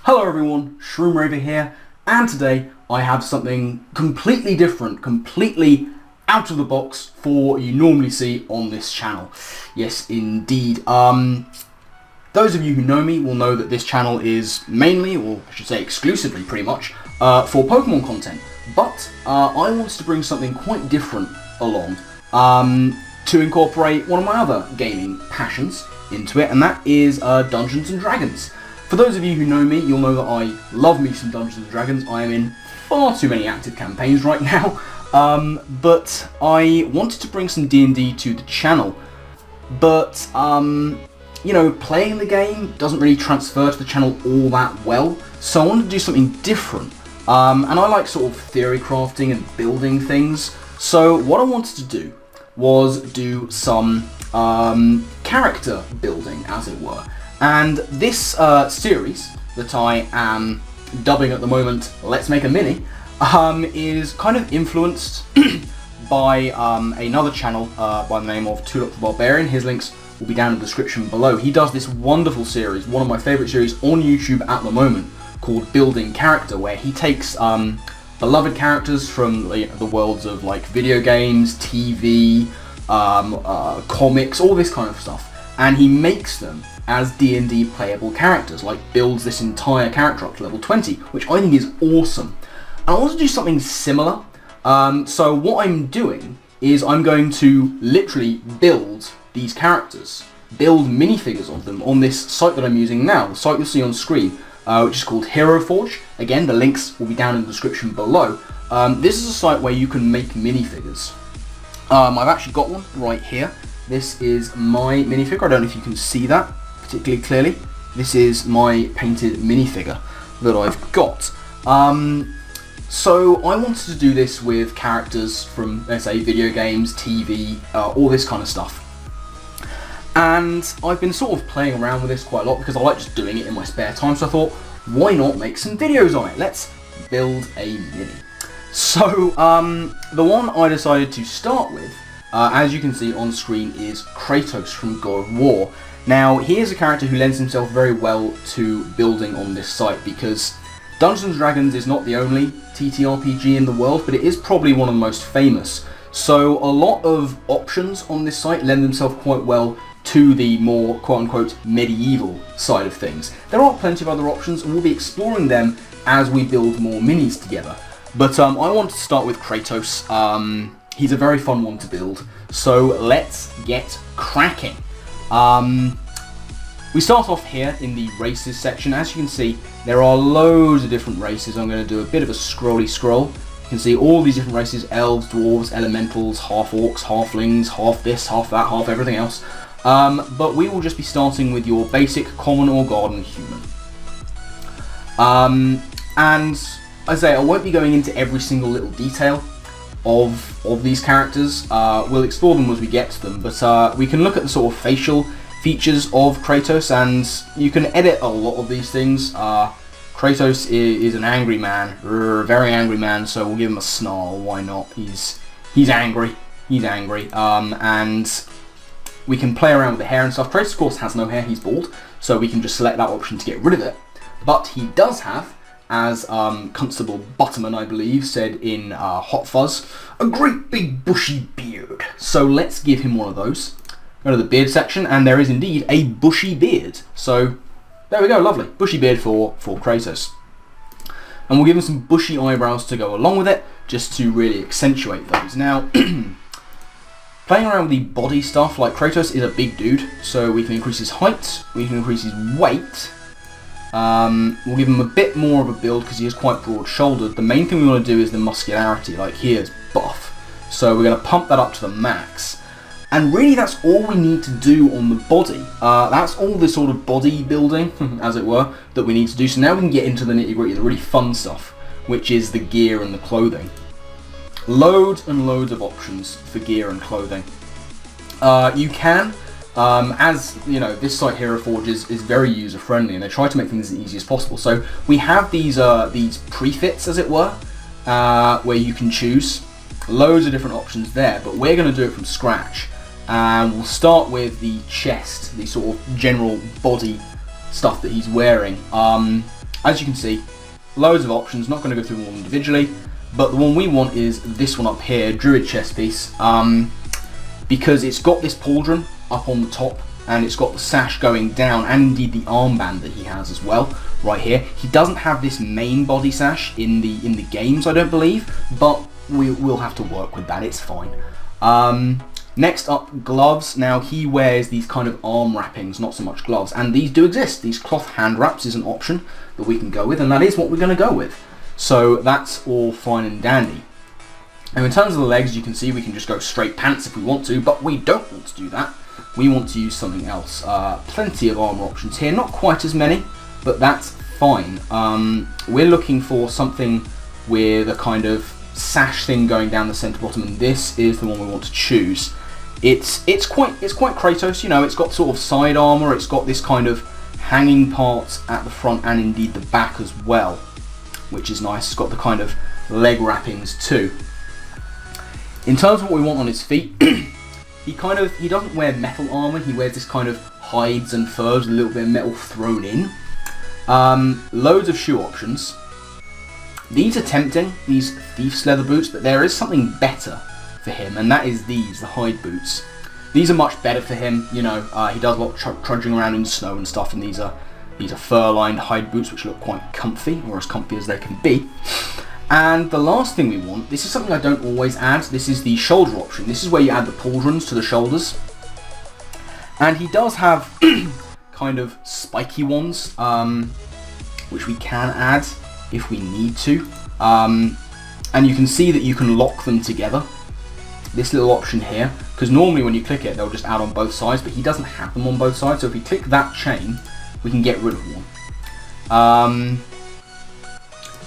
Hello everyone, Shroomraver here, and today I have something completely different, completely out of the box for what you normally see on this channel. Yes, indeed. Those of you who know me will know that this channel is mainly, or I should say exclusively pretty much, for Pokemon content. But I wanted to bring something quite different along to incorporate one of my other gaming passions into it, and that is Dungeons and Dragons. For those of you who know me, you'll know that I love me some Dungeons and Dragons. I am in far too many active campaigns right now, but I wanted to bring some D&D to the channel. But, you know, playing the game doesn't really transfer to the channel all that well, so I wanted to do something different. And I like sort of theory crafting and building things, so what I wanted to do was do some character building, as it were. And this series that I am dubbing at the moment, Let's Make a Mini, is kind of influenced by another channel by the name of Tulok the Barbarian. His links will be down in the description below. He does this wonderful series, one of my favourite series on YouTube at the moment, called Building Character, where he takes beloved characters from the worlds of like video games, TV, comics, all this kind of stuff, and he makes them as D&D playable characters, like builds this entire character up to level 20, which I think is awesome. And I want to do something similar, so what I'm doing is I'm going to literally build these characters, build minifigures of them on this site that I'm using now, the site you'll see on screen, which is called Hero Forge. Again, the links will be down in the description below. This is a site where you can make minifigures. I've actually got one right here. This is my minifigure. I don't know if you can see that particularly clearly. This is my painted minifigure that I've got. So I wanted to do this with characters from, let's say, video games, TV, all this kind of stuff. And I've been sort of playing around with this quite a lot because I like just doing it in my spare time, so I thought, why not make some videos on it? Let's build a mini. So, the one I decided to start with, as you can see on screen, is Kratos from God of War. Now, he is a character who lends himself very well to building on this site because Dungeons & Dragons is not the only TTRPG in the world, but it is probably one of the most famous. So a lot of options on this site lend themselves quite well to the more quote-unquote medieval side of things. There are plenty of other options, and we'll be exploring them as we build more minis together. But I want to start with Kratos. He's a very fun one to build, so let's get cracking. We start off here in the races section. As you can see, there are loads of different races. I'm going to do a bit of a scrolly scroll. You can see all these different races: elves, dwarves, elementals, half orcs, halflings, half this, half that, half everything else. But we will just be starting with your basic common or garden human. And as I say, I won't be going into every single little detail of these characters. We'll explore them as we get to them, but we can look at the sort of facial features of Kratos, and you can edit a lot of these things. Kratos is an angry man, very angry man, so we'll give him a snarl, why not? He's angry, and we can play around with the hair and stuff. Kratos, of course, has no hair, he's bald, so we can just select that option to get rid of it. But he does have, as Constable Butterman, I believe, said in Hot Fuzz, a great big bushy beard. So let's give him one of those. Go to the beard section, and there is indeed a bushy beard. So there we go, lovely. Bushy beard for Kratos. And we'll give him some bushy eyebrows to go along with it, just to really accentuate those. Now, playing around with the body stuff, like Kratos is a big dude, so we can increase his height, we can increase his weight. We'll give him a bit more of a build because he is quite broad-shouldered. The main thing we want to do is the muscularity, like here's buff. So we're going to pump that up to the max. And really that's all we need to do on the body. That's all the sort of body building, as it were, that we need to do. So now we can get into the nitty-gritty, the really fun stuff, which is the gear and the clothing. Loads and loads of options for gear and clothing. You can, as you know, this site Hero Forge is very user-friendly, and they try to make things as easy as possible. So we have these prefits, as it were, where you can choose. Loads of different options there, but we're going to do it from scratch. And we'll start with the chest, the sort of general body stuff that he's wearing. as you can see, loads of options, not going to go through them all individually, but the one we want is this one up here, Druid chest piece, because it's got this pauldron up on the top, and it's got the sash going down, and indeed the armband that he has as well, right here. He doesn't have this main body sash in the games, I don't believe, but we'll have to work with that, it's fine. Next up, gloves. Now he wears these kind of arm wrappings, not so much gloves, and these do exist. These cloth hand wraps is an option that we can go with, and that is what we're going to go with. So that's all fine and dandy. Now in terms of the legs, you can see we can just go straight pants if we want to, but we don't want to do that. We want to use something else. Plenty of armor options here, not quite as many, but that's fine. We're looking for something with a kind of sash thing going down the center bottom, and this is the one we want to choose. It's quite Kratos, you know. It's got sort of side armor. It's got this kind of hanging part at the front and indeed the back as well, which is nice. It's got the kind of leg wrappings too. In terms of what we want on his feet, he doesn't wear metal armor. He wears this kind of hides and furs, a little bit of metal thrown in. Loads of shoe options. These are tempting, these thief's leather boots, but there is something better for him, and that is these, the hide boots. These are much better for him, you know. He does a lot of trudging around in snow and stuff, and these are fur-lined hide boots which look quite comfy, or as comfy as they can be. And the last thing we want, this is something I don't always add, this is the shoulder option. This is where you add the pauldrons to the shoulders. And he does have kind of spiky ones, which we can add if we need to. And you can see that you can lock them together. This little option here, because normally when you click it, they'll just add on both sides, but he doesn't have them on both sides. So if we click that chain, we can get rid of one.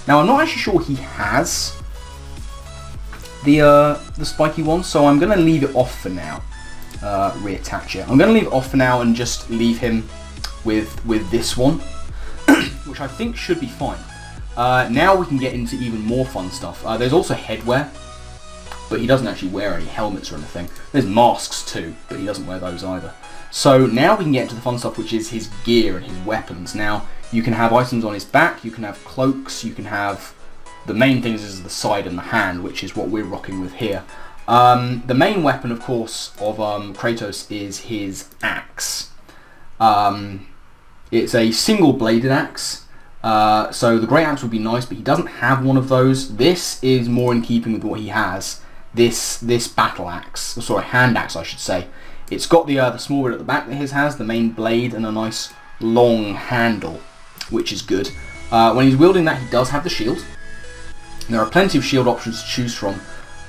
Now I'm not actually sure he has the spiky one, so I'm going to leave it off for now. Reattach it. I'm going to leave it off for now and just leave him with this one, which I think should be fine. Now we can get into even more fun stuff. There's also headwear, but he doesn't actually wear any helmets or anything. There's masks too, but he doesn't wear those either. So now we can get into the fun stuff, which is his gear and his weapons. Now you can have items on his back, you can have cloaks, you can have... The main things is the side and the hand, which is what we're rocking with here. The main weapon, of course, of Kratos is his axe. It's a single-bladed axe. So the great axe would be nice, but he doesn't have one of those. This is more in keeping with what he has. This battle axe, sorry, hand axe I should say. It's got the small bit at the back that his has, the main blade, and a nice long handle, which is good. When he's wielding that, he does have the shield. There are plenty of shield options to choose from,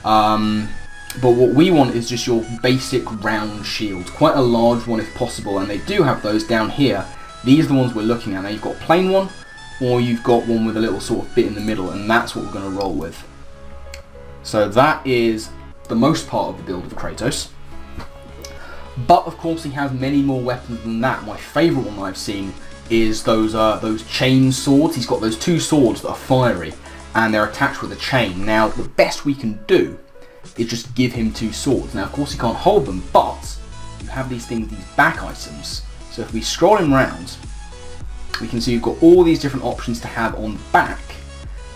but what we want is just your basic round shield, quite a large one if possible, and they do have those down here. These are the ones we're looking at. Now you've got a plain one, or you've got one with a little sort of bit in the middle, and that's what we're going to roll with. So that is the most part of the build of Kratos. But of course he has many more weapons than that. My favourite one I've seen is those chain swords. He's got those two swords that are fiery, and they're attached with a chain. Now the best we can do is just give him two swords. Now of course he can't hold them, but you have these things, these back items. So if we scroll him round, we can see you've got all these different options to have on the back,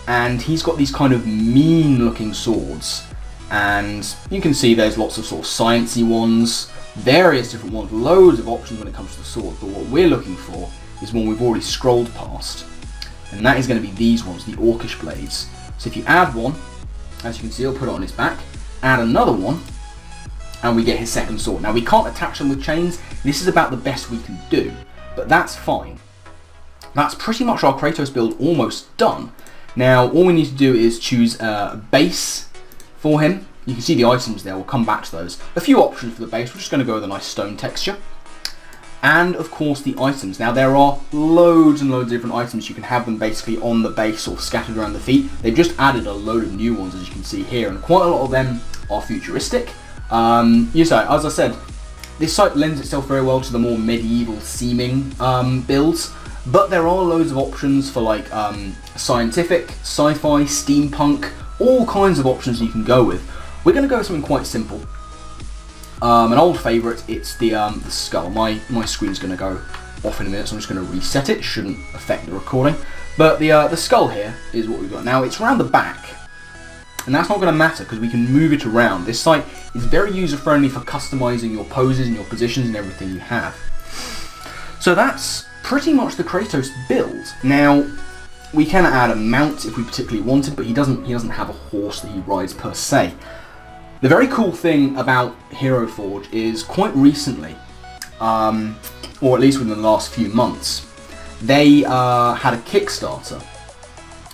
and he's got these kind of mean looking swords, and you can see there's lots of sort of sciencey ones, various different ones, loads of options when it comes to the sword, but what we're looking for is one we've already scrolled past, and that is going to be these ones, the Orcish blades. So if you add one, as you can see, he'll put it on his back, add another one, and we get his second sword. Now we can't attach them with chains, this is about the best we can do, but that's fine. That's pretty much our Kratos build almost done. Now all we need to do is choose a base for him. You can see the items there, we'll come back to those. A few options for the base, we're just going to go with a nice stone texture. And of course the items. Now there are loads and loads of different items. You can have them basically on the base or scattered around the feet. They've just added a load of new ones as you can see here, and quite a lot of them are futuristic. As I said, this site lends itself very well to the more medieval seeming builds. But there are loads of options for like scientific, sci-fi, steampunk, all kinds of options you can go with. We're going to go with something quite simple. An old favourite, it's the skull. My screen's going to go off in a minute, so I'm just going to reset it. Shouldn't affect the recording. But the skull here is what we've got. Now it's around the back, and that's not going to matter because we can move it around. This site is very user-friendly for customizing your poses and your positions and everything you have. So that's pretty much the Kratos build. Now, we can add a mount if we particularly wanted, but he doesn't have a horse that he rides per se. The very cool thing about Hero Forge is quite recently, or at least within the last few months, they had a Kickstarter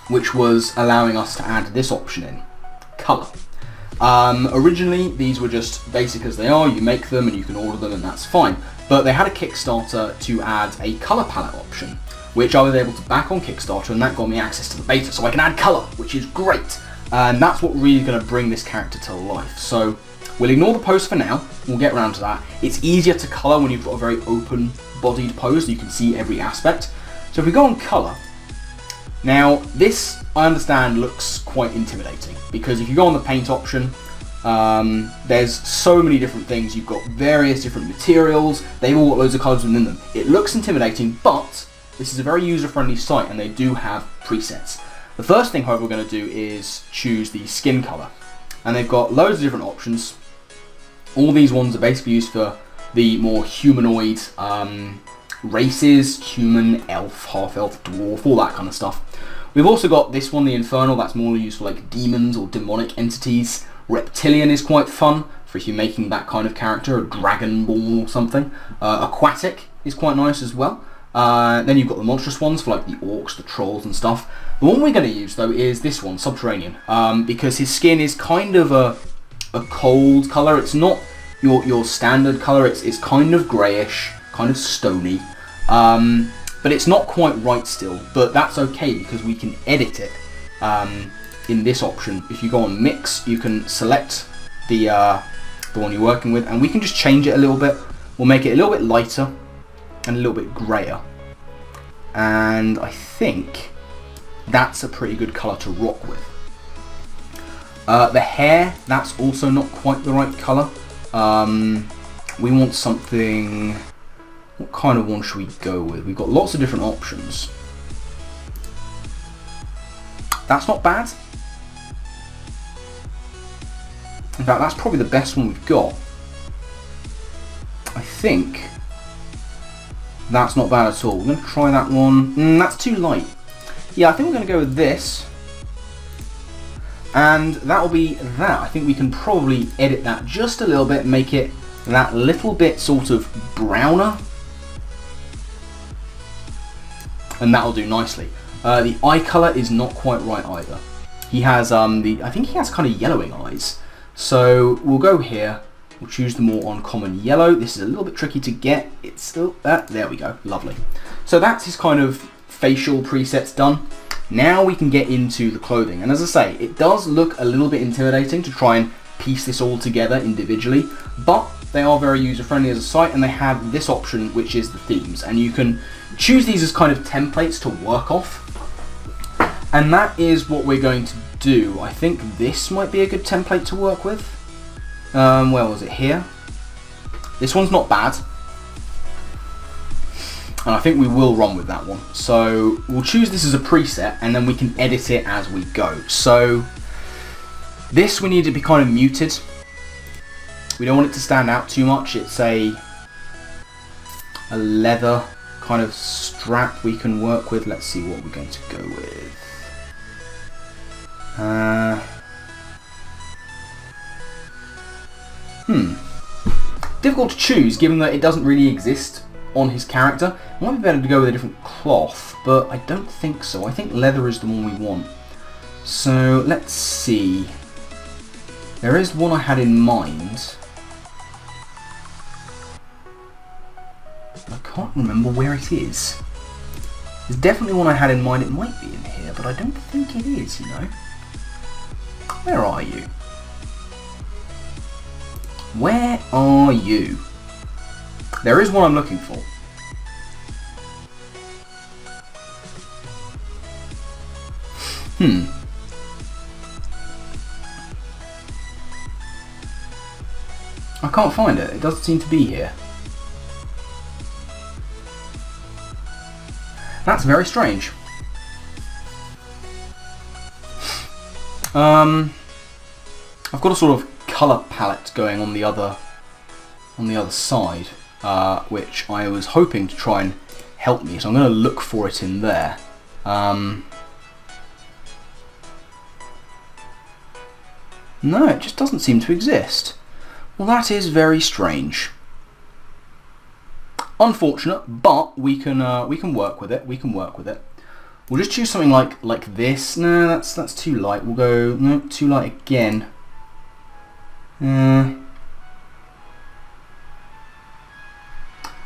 which was allowing us to add this option in, colour. Originally these were just basic as they are, you make them and you can order them and that's fine, but they had a Kickstarter to add a colour palette option, which I was able to back on Kickstarter, and that got me access to the beta, so I can add colour, which is great. And that's what really is going to bring this character to life. So we'll ignore the pose for now, we'll get around to that. It's easier to colour when you've got a very open bodied pose, you can see every aspect. So if we go on colour, now this I understand looks quite intimidating, because if you go on the paint option, there's so many different things, you've got various different materials, they've all got loads of colours within them. It looks intimidating, but this is a very user-friendly site and they do have presets. The first thing, however, we're going to do is choose the skin colour. And they've got loads of different options. All these ones are basically used for the more humanoid races, human, elf, half-elf, dwarf, all that kind of stuff. We've also got this one, the Infernal, that's more used for like demons or demonic entities. Reptilian is quite fun for if you're making that kind of character, a dragon ball or something. Aquatic is quite nice as well. Then you've got the monstrous ones for like the orcs, the trolls and stuff. The one we're going to use though is this one, Subterranean, because his skin is kind of a cold colour. It's not your standard colour, it's kind of greyish, kind of stony, but it's not quite right still, but that's okay because we can edit it in this option. If you go on Mix, you can select the one you're working with, and we can just change it a little bit. We'll make it a little bit lighter and a little bit greyer, and I think that's a pretty good colour to rock with. The hair, that's also not quite the right colour. We want something, what kind of one should we go with? We've got lots of different options. That's not bad. In fact, that's probably the best one we've got. I think that's not bad at all. We're going to try that one. That's too light. Yeah, I think we're going to go with this. And that'll be that. I think we can probably edit that just a little bit, make it that little bit sort of browner. And that'll do nicely. The eye colour is not quite right either. He has, I think he has kind of yellowing eyes. So we'll go here. We'll choose the more uncommon yellow. This is a little bit tricky to get. It's still, there we go, lovely. So that's his kind of facial presets done. Now we can get into the clothing. And as I say, it does look a little bit intimidating to try and piece this all together individually, but they are very user-friendly as a site, and they have this option, which is the themes. And you can choose these as kind of templates to work off. And that is what we're going to do. I think this might be a good template to work with. Where was it? Here. This one's not bad. And I think we will run with that one. So we'll choose this as a preset and then we can edit it as we go. So this we need to be kind of muted. We don't want it to stand out too much. It's a leather kind of strap we can work with. Let's see what we're going to go with. Difficult to choose given that it doesn't really exist on his character. It might be better to go with a different cloth, but I don't think so. I think leather is the one we want. So let's see. There is one I had in mind. I can't remember where it is. There's definitely one I had in mind. It might be in here, but I don't think it is, you know. Where are you? Where are you? There is one I'm looking for. I can't find it. It doesn't seem to be here. That's very strange. I've got a sort of colour palette going on the other side, which I was hoping to try and help me. So I'm going to look for it in there. No, it just doesn't seem to exist. Well, that is very strange. Unfortunate, but we can work with it. We can work with it. We'll just choose something like this. No, that's too light. We'll go no, too light again.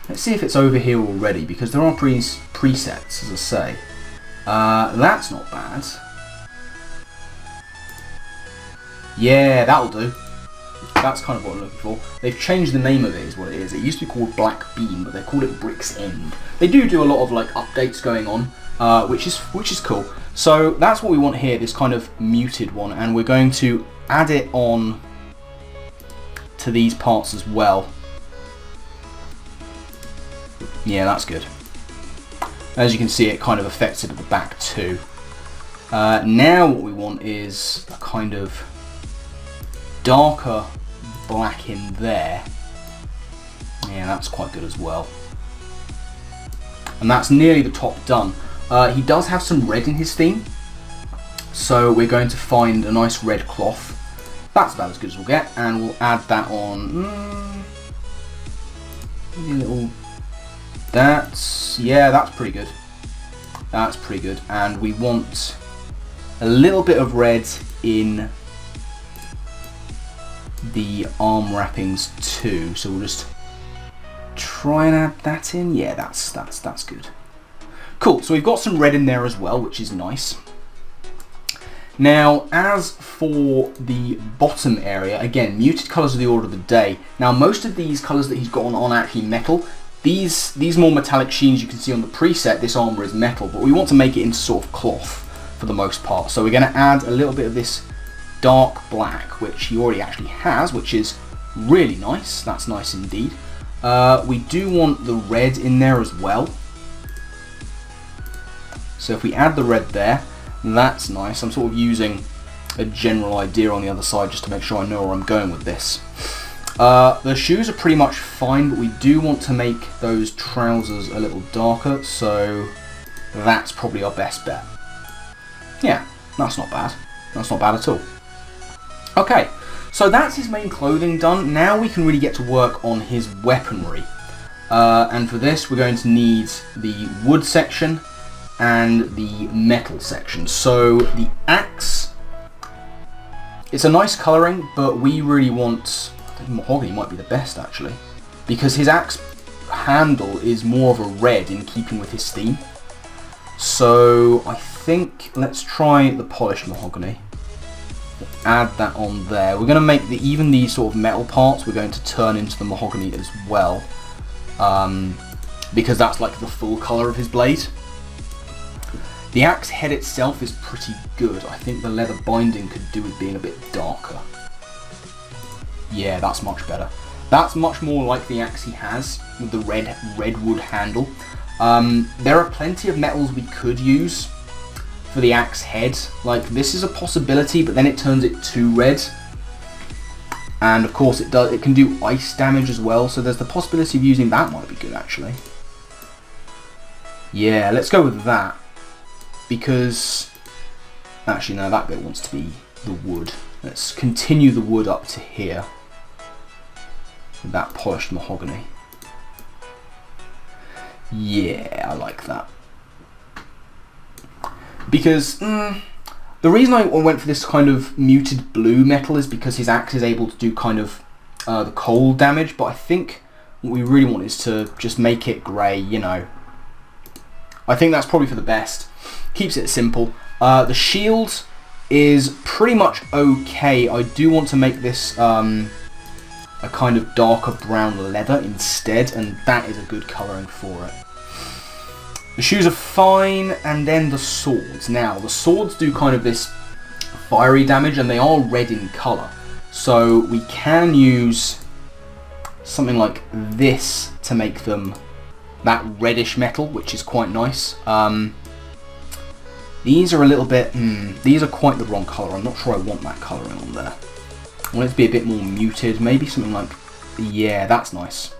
Let's see if it's over here already, because there are presets, as I say. That's not bad. Yeah, that'll do. That's kind of what I'm looking for. They've changed the name of it, is what it is. It used to be called Black Beam, but they called it Brick's End. They do a lot of like updates going on, which is cool. So that's what we want here, this kind of muted one, and we're going to add it on to these parts as well. Yeah, that's good. As you can see, it kind of affects it at the back too. Now what we want is a kind of darker black in there. Yeah, that's quite good as well. And that's nearly the top done. He does have some red in his theme, so we're going to find a nice red cloth. That's about as good as we'll get, and we'll add that on. Maybe a little. That's pretty good. That's pretty good, and we want a little bit of red in the arm wrappings too. So we'll just try and add that in. Yeah, that's good. Cool. So we've got some red in there as well, which is nice. Now, as for the bottom area, again, muted colours are the order of the day. Now, most of these colours that he's got on are actually metal. These more metallic sheens you can see on the preset, this armour is metal, but we want to make it into sort of cloth for the most part. So we're going to add a little bit of this dark black, which he already actually has, which is really nice. That's nice indeed. We do want the red in there as well. So if we add the red there, that's nice. I'm sort of using a general idea on the other side just to make sure I know where I'm going with this. The shoes are pretty much fine, but we do want to make those trousers a little darker, so that's probably our best bet. Yeah, that's not bad. That's not bad at all. Okay, so that's his main clothing done. Now we can really get to work on his weaponry. And for this, we're going to need the wood section and the metal section. So the axe, it's a nice colouring, but we really want, I think mahogany might be the best actually, because his axe handle is more of a red in keeping with his theme. So I think let's try the polished mahogany. We'll add that on there. We're going to make even these sort of metal parts, we're going to turn into the mahogany as well, because that's like the full colour of his blade. The axe head itself is pretty good. I think the leather binding could do with being a bit darker. Yeah, that's much better. That's much more like the axe he has with the red wood handle. There are plenty of metals we could use for the axe head. Like this is a possibility, but then it turns it to red. And of course it can do ice damage as well, so there's the possibility of using that. Might be good actually. Yeah, let's go with that. Because, actually no, that bit wants to be the wood. Let's continue the wood up to here with that polished mahogany. Yeah, I like that. Because the reason I went for this kind of muted blue metal is because his axe is able to do kind of the cold damage, but I think what we really want is to just make it grey, you know. I think that's probably for the best. Keeps it simple. The shield is pretty much okay. I do want to make this a kind of darker brown leather instead, and that is a good colouring for it. The shoes are fine, and then the swords. Now, the swords do kind of this fiery damage, and they are red in colour. So we can use something like this to make them that reddish metal, which is quite nice. These are a little bit, these are quite the wrong colour. I'm not sure I want that colouring on there. I want it to be a bit more muted, maybe something like, yeah, that's nice.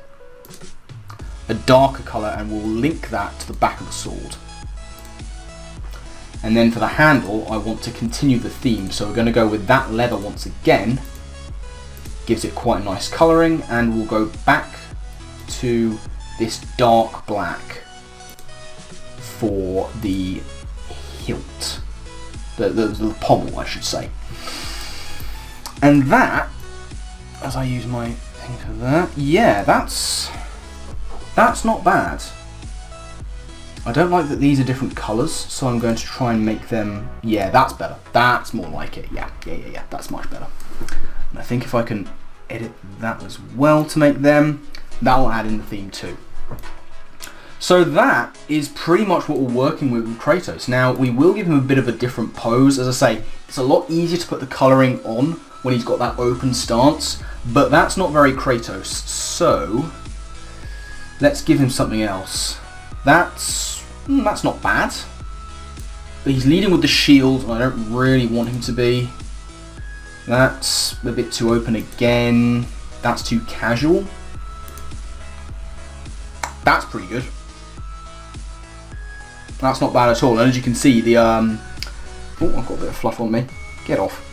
A darker colour, and we'll link that to the back of the sword. And then for the handle, I want to continue the theme, so we're going to go with that leather once again. Gives it quite a nice colouring, and we'll go back to this dark black for the hilt, the pommel, I should say. And that, as I use my thing for that, yeah, that's not bad. I don't like that these are different colours, so I'm going to try and make them, yeah, that's better. That's more like it, yeah, that's much better. And I think if I can edit that as well to make them, that will add in the theme too. So that is pretty much what we're working with Kratos. Now, we will give him a bit of a different pose. As I say, it's a lot easier to put the colouring on when he's got that open stance, but that's not very Kratos. So, let's give him something else. That's not bad. But he's leading with the shield, and I don't really want him to be. That's a bit too open again. That's too casual. That's pretty good. That's not bad at all. And as you can see, the oh, I've got a bit of fluff on me. Get off.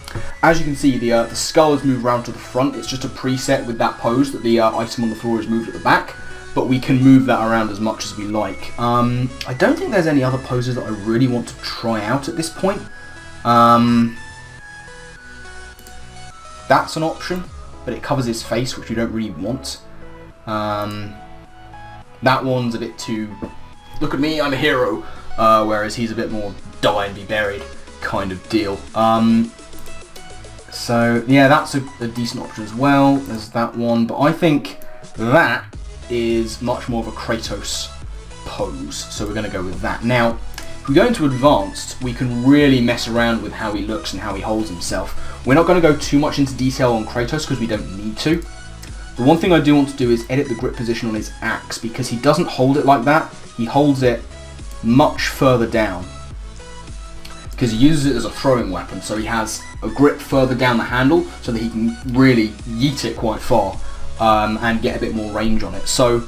As you can see, the skull has moved around to the front. It's just a preset with that pose that the item on the floor is moved at the back. But we can move that around as much as we like. I don't think there's any other poses that I really want to try out at this point. That's an option, but it covers his face, which we don't really want. That one's a bit too, look at me, I'm a hero, whereas he's a bit more die and be buried kind of deal. So yeah, that's a decent option as well. There's that one, but I think that is much more of a Kratos pose, so we're going to go with that. Now, if we go into advanced, we can really mess around with how he looks and how he holds himself. We're not going to go too much into detail on Kratos because we don't need to. The one thing I do want to do is edit the grip position on his axe, because he doesn't hold it like that. He holds it much further down, because he uses it as a throwing weapon, so he has a grip further down the handle so that he can really yeet it quite far and get a bit more range on it. So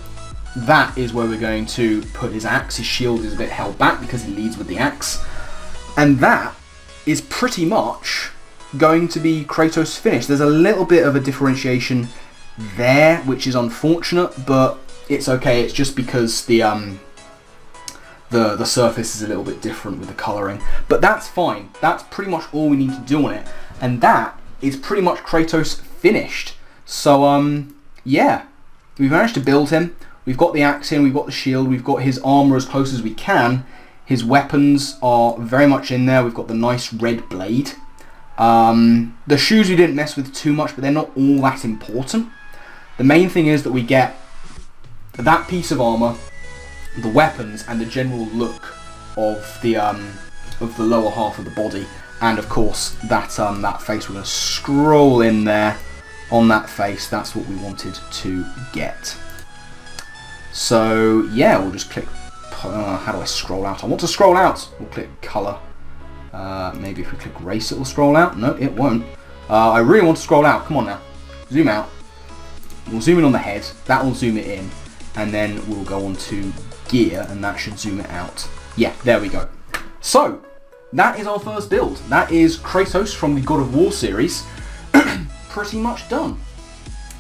that is where we're going to put his axe. His shield is a bit held back because he leads with the axe. And that is pretty much going to be Kratos finished. There's a little bit of a differentiation there, which is unfortunate, but it's okay. It's just because the surface is a little bit different with the colouring. But that's fine. That's pretty much all we need to do on it. And that is pretty much Kratos finished. So, yeah. We've managed to build him. We've got the axe in, we've got the shield, we've got his armour as close as we can. His weapons are very much in there. We've got the nice red blade. The shoes we didn't mess with too much, but they're not all that important. The main thing is that we get that piece of armour, the weapons, and the general look of the lower half of the body, and of course that that face. We're going to scroll in there on that face. That's what we wanted to get. So yeah, we'll just click. How do I scroll out? I want to scroll out. We'll click colour. Maybe if we click race, it will scroll out. No, it won't. I really want to scroll out. Come on now, zoom out. We'll zoom in on the head. That will zoom it in, and then we'll go on to gear, and that should zoom it out. Yeah, there we go. So that is our first build. That is Kratos from the God of War series. Pretty much done.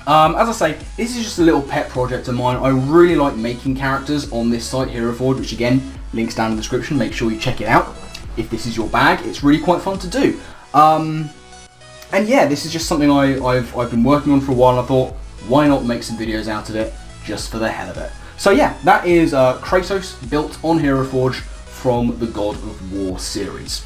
As I say, this is just a little pet project of mine. I really like making characters on this site, Hero Forge, which again, links down in the description. Make sure you check it out. If this is your bag, it's really quite fun to do. And yeah, this is just something I've been working on for a while, and I thought, why not make some videos out of it, just for the hell of it. So yeah, that is Kratos built on Hero Forge from the God of War series.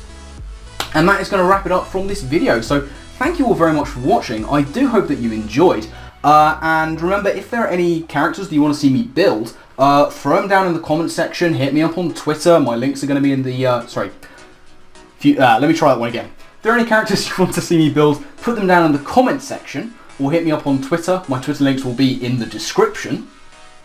And that is going to wrap it up from this video. So thank you all very much for watching. I do hope that you enjoyed. And remember, if there are any characters that you want to see me build, throw them down in the comments section. Hit me up on Twitter. My links are going to be in the... let me try that one again. If there are any characters you want to see me build, put them down in the comments section, or hit me up on Twitter. My Twitter links will be in the description.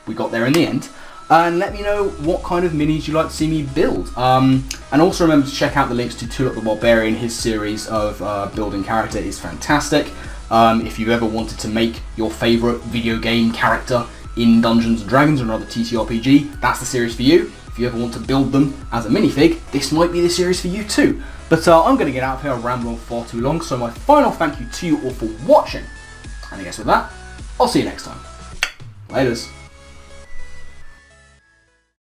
We got there in the end. and let me know what kind of minis you'd like to see me build. And also remember to check out the links to Tulok the Barbarian. His series of building character is fantastic. If you've ever wanted to make your favourite video game character in Dungeons & Dragons or another TTRPG, that's the series for you. If you ever want to build them as a minifig, this might be the series for you too. But I'm going to get out of here, I've rambled on far too long, so my final thank you to you all for watching. And I guess with that, I'll see you next time. Laters.